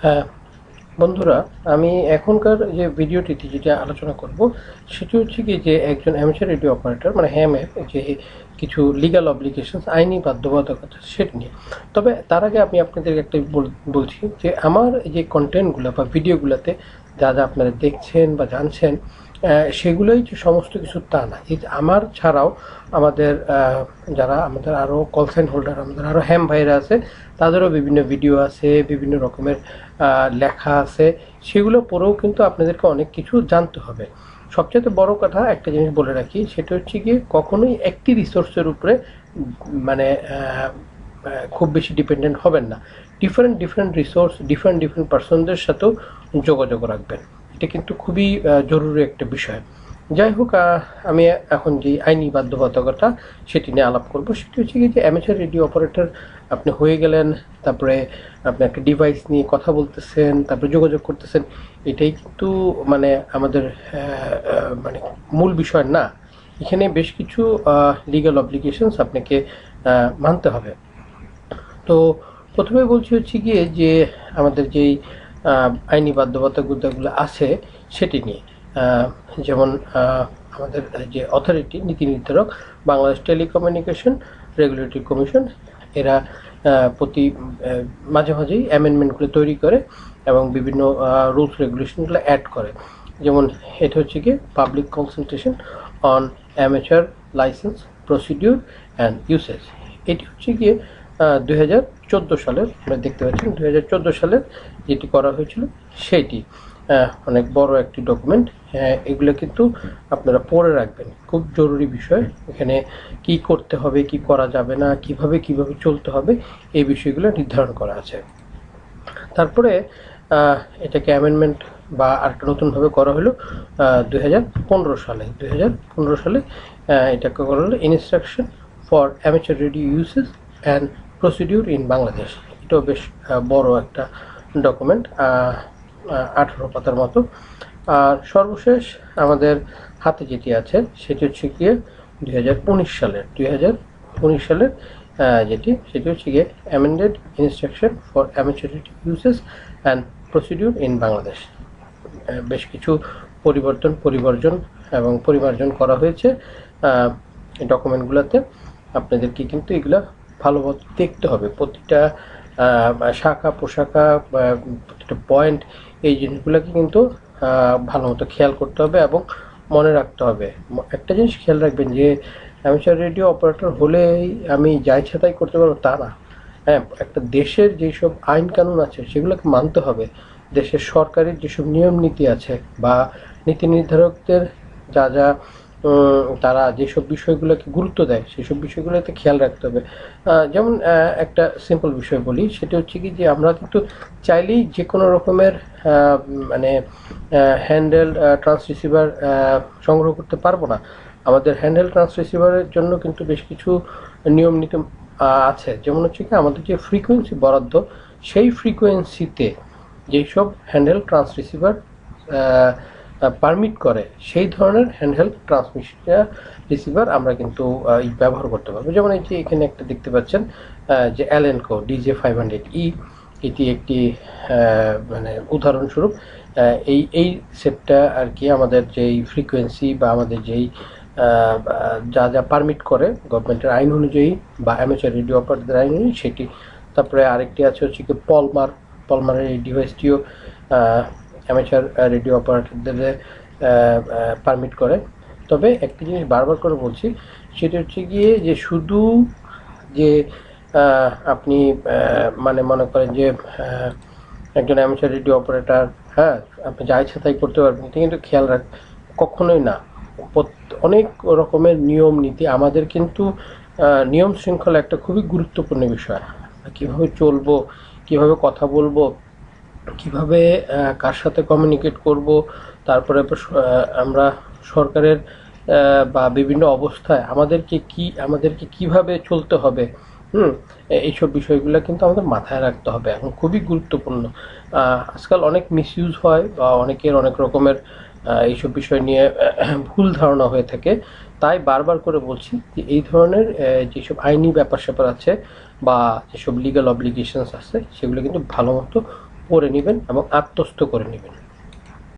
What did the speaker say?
হ্যাঁ বন্ধুরা, আমি এখনকার যে ভিডিওটিতে যেটা আলোচনা করব সেটি হচ্ছে কি যে একজন অ্যামেচার রেডিও অপারেটর মানে হ্যামের যে কিছু লিগ্যাল অব্লিগেশনস আইনি বাধ্যবাধকতা সেটা নিয়ে। তবে তার আগে আমি আপনাদেরকে একটা বলছি যে আমার যে কন্টেন্টগুলো বা ভিডিওগুলোতে যা যা আপনারা দেখছেন বা জানছেন সেগুলোই যে সমস্ত কিছু তা না। এই যে আমার ছাড়াও আমাদের যারা আমাদের আরও কল সাইন হোল্ডার, আমাদের আরও হ্যাম ভাইরা আছে, তাদেরও বিভিন্ন ভিডিও আছে, বিভিন্ন রকমের লেখা আছে। সেগুলো পড়েও কিন্তু আপনাদেরকে অনেক কিছু জানতে হবে। সবচেয়ে বড় কথা একটা জিনিস বলে রাখি, সেটা হচ্ছে গিয়ে কখনোই একটি রিসোর্সের উপরে মানে খুব বেশি ডিপেন্ডেন্ট হবেন না। Different different resource, different different পার্সনদের সাথেও যোগাযোগ রাখবেন। এটা কিন্তু খুবই জরুরি একটা বিষয়। যাই হোক, আমি এখন যে আইনি বাধ্যবাধকতা সেটি নিয়ে আলাপ করব। সেটি হচ্ছে কি যে অ্যামেচার রেডিও অপারেটর আপনি হয়ে গেলেন, তারপরে আপনি একটা ডিভাইস নিয়ে কথা বলতেছেন, তারপরে যোগাযোগ করতেছেন, এটাই কিন্তু মানে আমাদের মানে মূল বিষয় না। এখানে বেশ কিছু লিগ্যাল অব্লিগেশনস আপনাকে মানতে হবে। তো প্রথমে বলছি হচ্ছে গিয়ে যে আমাদের যেই আইনি বাধ্যবাধকতাগুলো আছে সেটি নিয়ে। যেমন আমাদের যে অথরিটি, নীতি নির্ধারক, বাংলাদেশ টেলিকমিউনিকেশন রেগুলেটরি কমিশন, এরা প্রতি মাঝে মাঝেই অ্যামেন্ডমেন্টগুলো তৈরি করে এবং বিভিন্ন রুলস রেগুলেশনগুলো অ্যাড করে। যেমন এটা হচ্ছে গিয়ে public consultation on amateur licence procedure and usage. এটি হচ্ছে গিয়ে 2014 সালের, আপনারা দেখতে পাচ্ছেন 2014 সালের যেটি করা হয়েছিল সেটি অনেক বড় একটি ডকুমেন্ট। এগুলো কিন্তু আপনারা পড়ে রাখবেন, খুব জরুরি বিষয়। এখানে কি করতে হবে, কি করা যাবে না, কিভাবে কিভাবে চলতে হবে, এই বিষয়গুলো নির্ধারণ করা আছে। তারপরে এটাকে অ্যামেন্ডমেন্ট বা আরেকটা নতুনভাবে করা হলো 2015 সালে এটাকে করা হলো instruction for amateur radio uses and procedure in Bangladesh. এটাও বেশ বড় একটা ডকুমেন্ট, 18 পাতার মতো। আর সর্বশেষ আমাদের হাতে যেটি আছে সেটি হচ্ছে গিয়ে 2019 সালের সেটি হচ্ছে গিয়ে amended instruction for amateur radio uses and procedure in Bangladesh. বেশ কিছু পরিবর্জন এবং পরিমার্জন করা হয়েছে ডকুমেন্টগুলোতে। আপনাদেরকে কিন্তু এগুলা ভালোভাবে দেখতে হবে, প্রতিটা শাখা পোশাখা, প্রতিটা পয়েন্ট, এই জিনিসগুলোকে কিন্তু ভালো মতো খেয়াল করতে হবে এবং মনে রাখতে হবে। একটা জিনিস খেয়াল রাখবেন যে অ্যামেচার রেডিও অপারেটর হলেই আমি যা ইচ্ছা তাই করতে পারবো তা না। হ্যাঁ, একটা দেশের যেসব আইন কানুন আছে সেগুলোকে মানতে হবে। দেশের সরকারের যেসব নিয়ম নীতি আছে বা নীতি নির্ধারকদের যা যা তারা যেসব বিষয়গুলোকে গুরুত্ব দেয় সেসব বিষয়গুলোতে খেয়াল রাখতে হবে। যেমন একটা সিম্পল বিষয় বলি, সেটা হচ্ছে কি যে আমরা কিন্তু চাইলেই যে কোনো রকমের মানে হ্যান্ডেল ট্রান্সরিসিভার সংগ্রহ করতে পারবো না। আমাদের হ্যান্ডেল ট্রান্সরিসিভারের জন্য কিন্তু বেশ কিছু নিয়ম নীতি আছে। যেমন হচ্ছে কি আমাদের যে ফ্রিকোয়েন্সি বরাদ্দ, সেই ফ্রিকোয়েন্সিতে যেসব হ্যান্ডেল ট্রান্সরিসিভার পারমিট করে সেই ধরনের হ্যান্ডহেল্ড ট্রান্সমিশন রিসিভার আমরা কিন্তু ব্যবহার করতে পারবো। যেমন এই যে এখানে একটা দেখতে পাচ্ছেন যে অ্যালেনকো DJ500E, এটি একটি মানে উদাহরণস্বরূপ। এই সেটটা আর কি আমাদের যেই ফ্রিকোয়েন্সি বা আমাদের যেই যা যা পারমিট করে গভর্নমেন্টের আইন অনুযায়ী বা অ্যামেচার রেডিও অপারেটরদের আইন অনুযায়ী সেটি। তারপরে আরেকটি আছে হচ্ছে কি পলমারের এই ডিভাইসটিও অ্যামেচার রেডিও অপারেটরদের পারমিট করে। তবে একটি জিনিস বারবার করে বলছি, সেটা হচ্ছে গিয়ে যে শুধু যে আপনি মানে মনে করেন যে একজন অ্যামেচার রেডিও অপারেটর, হ্যাঁ, আপনি যা ইচ্ছা তাই করতে পারবেন, এটা কিন্তু খেয়াল কখনোই না। অনেক রকমের নিয়ম নীতি, আমাদের কিন্তু নিয়ম শৃঙ্খলা একটা খুবই গুরুত্বপূর্ণ বিষয়। কিভাবে চলবো, কিভাবে কথা বলবো, কিভাবে কার সাথে কমিউনিকেট করব, তারপরে আমরা সরকারের বা বিভিন্ন অবস্থায় আমাদেরকে কিভাবে চলতে হবে, এইসব বিষয়গুলো কিন্তু আমাদের মাথায় রাখতে হবে এখন, খুবই গুরুত্বপূর্ণ। আজকাল অনেক মিসইউজ হয় বা অনেকের অনেক রকমের এইসব বিষয় নিয়ে ভুল ধারণা হয়ে থাকে। তাই বারবার করে বলছি যে এই ধরনের যেসব আইনি ব্যাপার স্যাপার আছে বা যেসব লিগ্যাল অব্লিগেশনস আছে সেগুলো কিন্তু ভালো মতো পড়ে নেবেন এবং আত্মস্থ করে নেবেন।